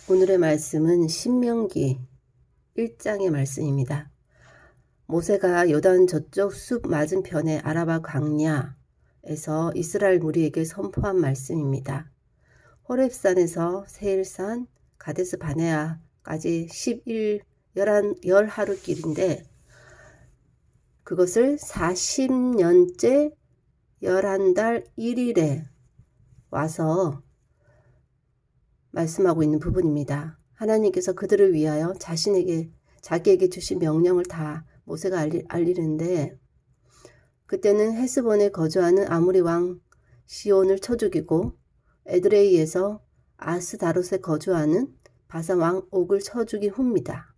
오늘의 말씀은 신명기 1장의 말씀입니다. 모세가 요단 저쪽 숲 맞은편의 아라바 광야에서 이스라엘 무리에게 선포한 말씀입니다. 호렙산에서 세일산, 가데스 바네아까지 11하루 길인데 그것을 40년째 11달 1일에 와서 말씀하고 있는 부분입니다. 하나님께서 그들을 위하여 자기에게 주신 명령을 다 모세가 알리는데 그때는 헤스본에 거주하는 아모리 왕 시온을 쳐 죽이고 에드레이에서 아스다롯에 거주하는 바산 왕 옥을 쳐 죽인 후입니다.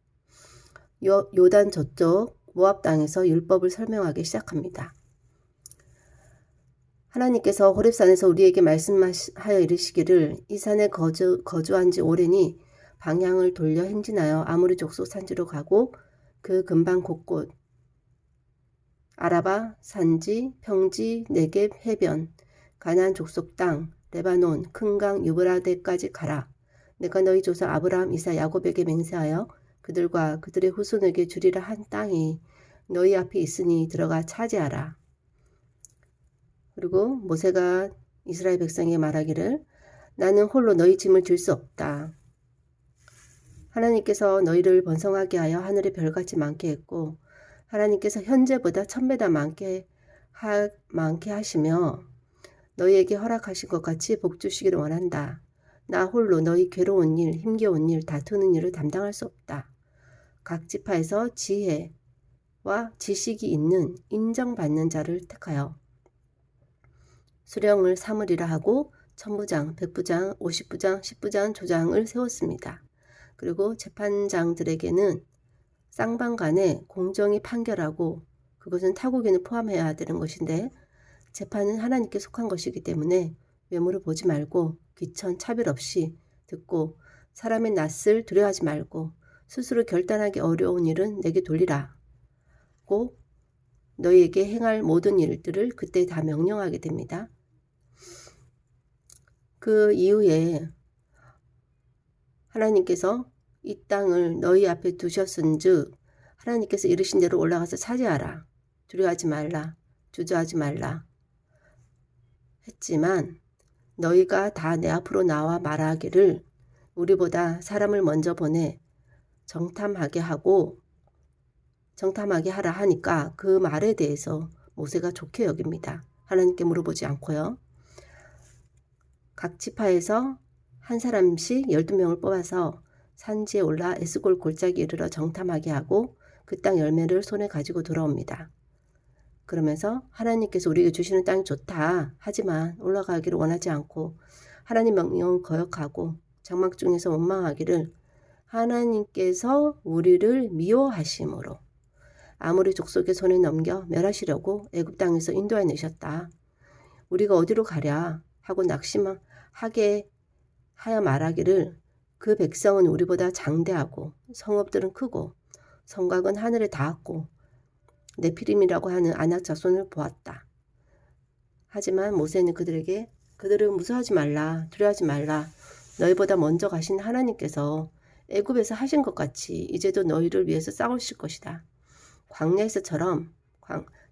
요단 저쪽 모압 땅에서 율법을 설명하기 시작합니다. 하나님께서 호렙산에서 우리에게 말씀하여 이르시기를 이 산에 거주한 지 오래니 방향을 돌려 행진하여 아모리 족속 산지로 가고 그 근방 곳곳 아라바, 산지, 평지, 네겝, 해변, 가나안 족속 땅, 레바논, 큰 강 유브라데까지 가라. 내가 너희 조상 아브라함, 이사, 야곱에게 맹세하여 그들과 그들의 후손에게 주리라 한 땅이 너희 앞에 있으니 들어가 차지하라. 그리고 모세가 이스라엘 백성에게 말하기를 나는 홀로 너희 짐을 질 수 없다. 하나님께서 너희를 번성하게 하여 하늘의 별같이 많게 했고 하나님께서 현재보다 1000배나 많게 하시며 너희에게 허락하신 것 같이 복 주시기를 원한다. 나 홀로 너희 괴로운 일, 힘겨운 일, 다투는 일을 담당할 수 없다. 각 지파에서 지혜와 지식이 있는 인정받는 자를 택하여 수령을 삼으리라 하고 천부장, 백부장, 50부장, 10부장, 조장을 세웠습니다. 그리고 재판장들에게는 쌍방간에 공정히 판결하고 그것은 타국인을 포함해야 되는 것인데 재판은 하나님께 속한 것이기 때문에 외모를 보지 말고 귀천 차별 없이 듣고 사람의 낯을 두려워하지 말고 스스로 결단하기 어려운 일은 내게 돌리라고 너희에게 행할 모든 일들을 그때 다 명령하게 됩니다. 그 이후에 하나님께서 이 땅을 너희 앞에 두셨은즉 하나님께서 이르신 대로 올라가서 차지하라. 두려워하지 말라. 주저하지 말라. 했지만 너희가 다 내 앞으로 나와 말하기를 우리보다 사람을 먼저 보내 정탐하게 하라 하니까 그 말에 대해서 모세가 좋게 여깁니다. 하나님께 물어보지 않고요. 각 지파에서 한 사람씩 12명을 뽑아서 산지에 올라 에스골 골짜기에 이르러 정탐하게 하고 그 땅 열매를 손에 가지고 돌아옵니다. 그러면서 하나님께서 우리에게 주시는 땅이 좋다. 하지만 올라가기를 원하지 않고 하나님 명령을 거역하고 장막 중에서 원망하기를 하나님께서 우리를 미워하심으로 아모리 족속의 손에 넘겨 멸하시려고 애굽 땅에서 인도해 내셨다. 우리가 어디로 가랴 하고 낙심하게 하여 말하기를 그 백성은 우리보다 장대하고 성읍들은 크고 성곽은 하늘에 닿았고 네피림이라고 하는 아낙 자손을 보았다. 하지만 모세는 그들을 무서워하지 말라, 두려워하지 말라. 너희보다 먼저 가신 하나님께서 애굽에서 하신 것 같이 이제도 너희를 위해서 싸우실 것이다. 광야에서처럼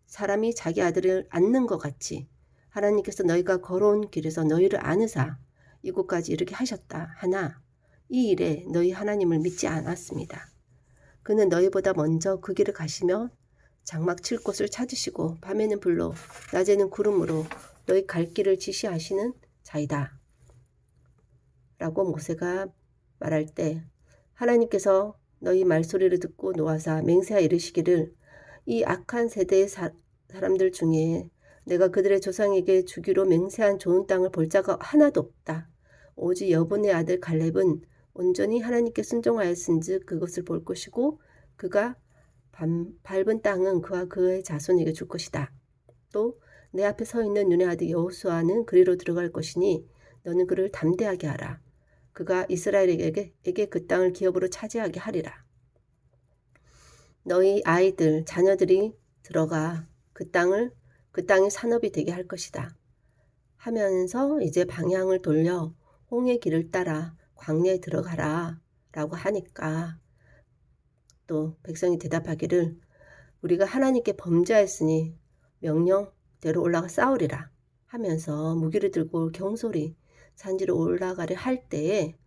사람이 자기 아들을 안는 것 같이 하나님께서 너희가 걸어온 길에서 너희를 안으사 이곳까지 이르게 하셨다. 하나 이 일에 너희 하나님을 믿지 않았습니다. 그는 너희보다 먼저 그 길을 가시며 장막 칠 곳을 찾으시고 밤에는 불로 낮에는 구름으로 너희 갈 길을 지시하시는 자이다. 라고 모세가 말할 때 하나님께서 너희 말소리를 듣고 노하사 맹세하 이르시기를 이 악한 세대의 사람들 중에 내가 그들의 조상에게 주기로 맹세한 좋은 땅을 볼 자가 하나도 없다. 오직 여분의 아들 갈렙은 온전히 하나님께 순종하였은즉 그것을 볼 것이고 그가 밟은 땅은 그와 그의 자손에게 줄 것이다. 또 내 앞에 서 있는 눈의 아들 여호수아는 그리로 들어갈 것이니 너는 그를 담대하게 하라. 그가 이스라엘에게 그 땅을 기업으로 차지하게 하리라. 너희 아이들, 자녀들이 들어가 그 땅이 산업이 되게 할 것이다. 하면서 이제 방향을 돌려 홍해 길을 따라 광야에 들어가라 라고 하니까 또 백성이 대답하기를 우리가 하나님께 범죄하였으니 명령대로 올라가 싸우리라 하면서 무기를 들고 경솔히 산지로 올라가려 할 때에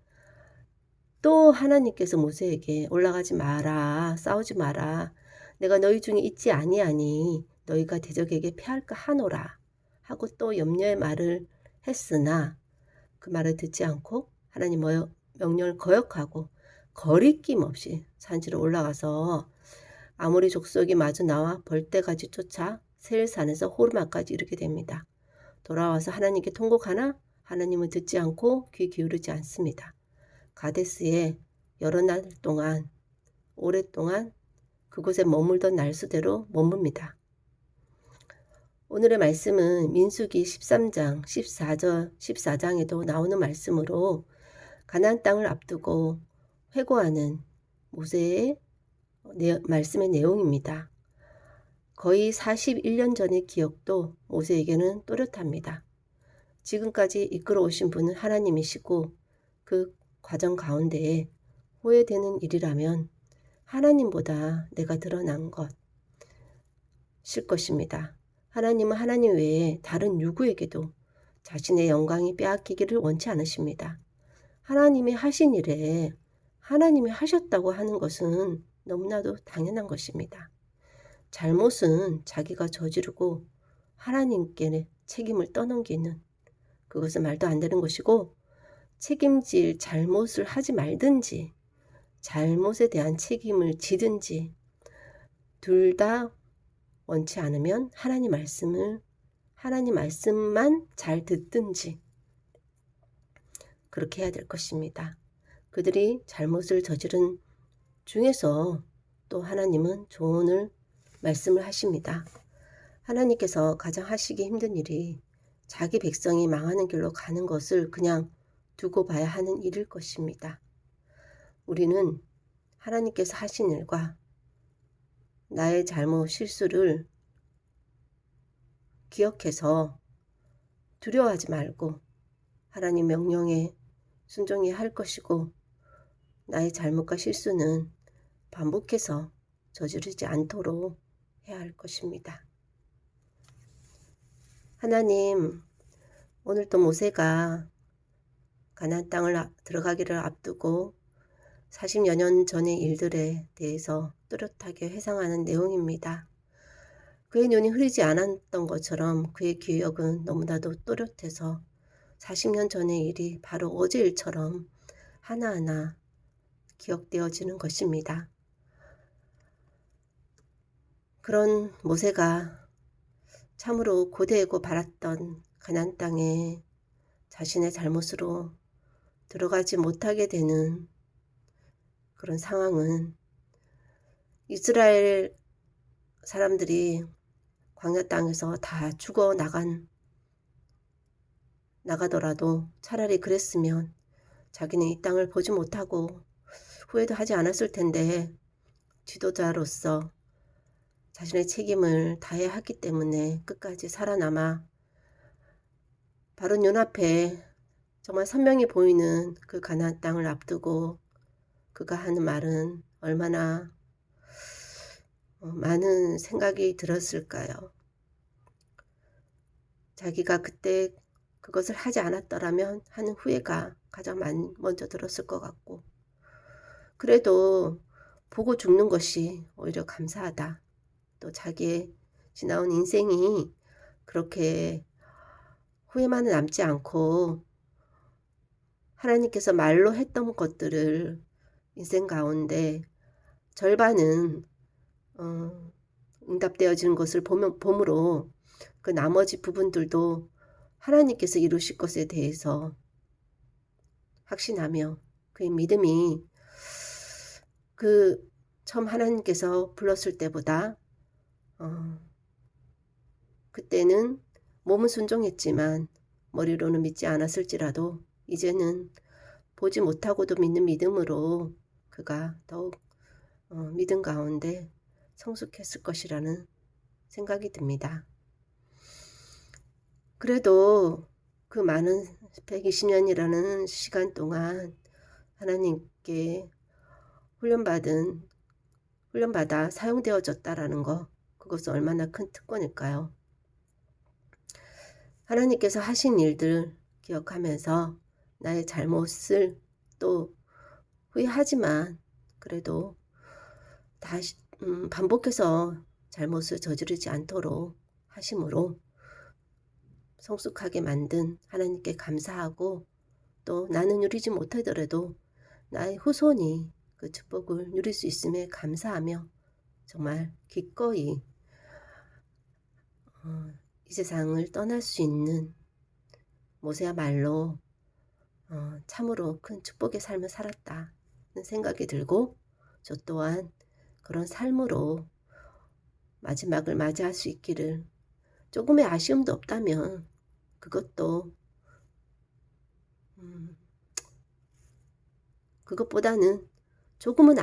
또 하나님께서 모세에게 올라가지 마라, 싸우지 마라, 내가 너희 중에 있지 아니하니 너희가 대적에게 패할까 하노라 하고 또 염려의 말을 했으나 그 말을 듣지 않고 하나님 명령을 거역하고 거리낌 없이 산지로 올라가서 아모리 족속이 마주 나와 벌떼같이 쫓아 세일산에서 호르마까지 이르게 됩니다. 돌아와서 하나님께 통곡하나 하나님은 듣지 않고 귀 기울이지 않습니다. 가데스에 여러 날 동안 오랫동안 그곳에 머물던 날수대로 머뭅니다. 오늘의 말씀은 민수기 13장 14장에도 나오는 말씀으로 가나안 땅을 앞두고 회고하는 모세의 말씀의 내용입니다. 거의 41년 전의 기억도 모세에게는 또렷합니다. 지금까지 이끌어오신 분은 하나님이시고 그 과정 가운데에 후회되는 일이라면 하나님보다 내가 드러난 것일 것입니다. 하나님은 하나님 외에 다른 누구에게도 자신의 영광이 빼앗기기를 원치 않으십니다. 하나님이 하신 일에 하나님이 하셨다고 하는 것은 너무나도 당연한 것입니다. 잘못은 자기가 저지르고 하나님께 책임을 떠넘기는 그것은 말도 안 되는 것이고 책임질 잘못을 하지 말든지 잘못에 대한 책임을 지든지 둘 다 원치 않으면 하나님 말씀만 잘 듣든지 그렇게 해야 될 것입니다. 그들이 잘못을 저지른 중에서 또 하나님은 조언을 말씀을 하십니다. 하나님께서 가장 하시기 힘든 일이 자기 백성이 망하는 길로 가는 것을 그냥 두고 봐야 하는 일일 것입니다. 우리는 하나님께서 하신 일과 나의 잘못, 실수를 기억해서 두려워하지 말고 하나님 명령에 순종해야 할 것이고 나의 잘못과 실수는 반복해서 저지르지 않도록 해야 할 것입니다. 하나님, 오늘 또 모세가 가나안 땅을 들어가기를 앞두고 40여 년 전의 일들에 대해서 뚜렷하게 회상하는 내용입니다. 그의 눈이 흐리지 않았던 것처럼 그의 기억은 너무나도 또렷해서 40년 전의 일이 바로 어제 일처럼 하나하나 기억되어지는 것입니다. 그런 모세가 참으로 고대하고 바랐던 가나안 땅에 자신의 잘못으로 들어가지 못하게 되는 그런 상황은 이스라엘 사람들이 광야 땅에서 다 죽어 나가더라도 차라리 그랬으면 자기는 이 땅을 보지 못하고 후회도 하지 않았을 텐데 지도자로서 자신의 책임을 다해야 했기 때문에 끝까지 살아남아 바로 눈앞에 정말 선명히 보이는 그 가나안 땅을 앞두고 그가 하는 말은 얼마나 많은 생각이 들었을까요? 자기가 그때 그것을 하지 않았더라면 하는 후회가 가장 먼저 들었을 것 같고 그래도 보고 죽는 것이 오히려 감사하다. 또 자기의 지나온 인생이 그렇게 후회만은 남지 않고 하나님께서 말로 했던 것들을 인생 가운데 절반은 응답되어지는 것을 봄으로 그 나머지 부분들도 하나님께서 이루실 것에 대해서 확신하며 그의 믿음이 그 처음 하나님께서 불렀을 때보다 그때는 몸은 순종했지만 머리로는 믿지 않았을지라도 이제는 보지 못하고도 믿는 믿음으로 그가 더욱 믿음 가운데 성숙했을 것이라는 생각이 듭니다. 그래도 그 많은 120년이라는 시간 동안 하나님께 훈련받아 사용되어졌다라는 거, 그것은 얼마나 큰 특권일까요? 하나님께서 하신 일들 기억하면서 나의 잘못을 또 후회하지만 그래도 다시 반복해서 잘못을 저지르지 않도록 하심으로 성숙하게 만든 하나님께 감사하고, 또 나는 누리지 못하더라도 나의 후손이 그 축복을 누릴 수 있음에 감사하며 정말 기꺼이 이 세상을 떠날 수 있는 모세야말로 참으로 큰 축복의 삶을 살았다는 생각이 들고, 저 또한 그런 삶으로 마지막을 맞이할 수 있기를, 조금의 아쉬움도 없다면 그것도 그것보다는 조금은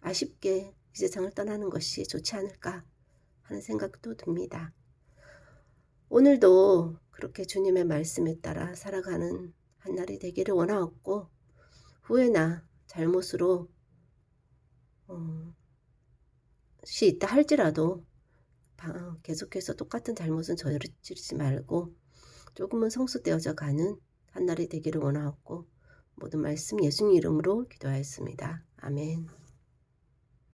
아쉽게 이 세상을 떠나는 것이 좋지 않을까 하는 생각도 듭니다. 오늘도 그렇게 주님의 말씀에 따라 살아가는 한날이 되기를 원하옵고, 후회나 잘못으로 시 있다 할지라도 계속해서 똑같은 잘못은 저지르지 말고 조금은 성숙되어져 가는 한날이 되기를 원하옵고, 모든 말씀 예수님 이름으로 기도하였습니다. 아멘.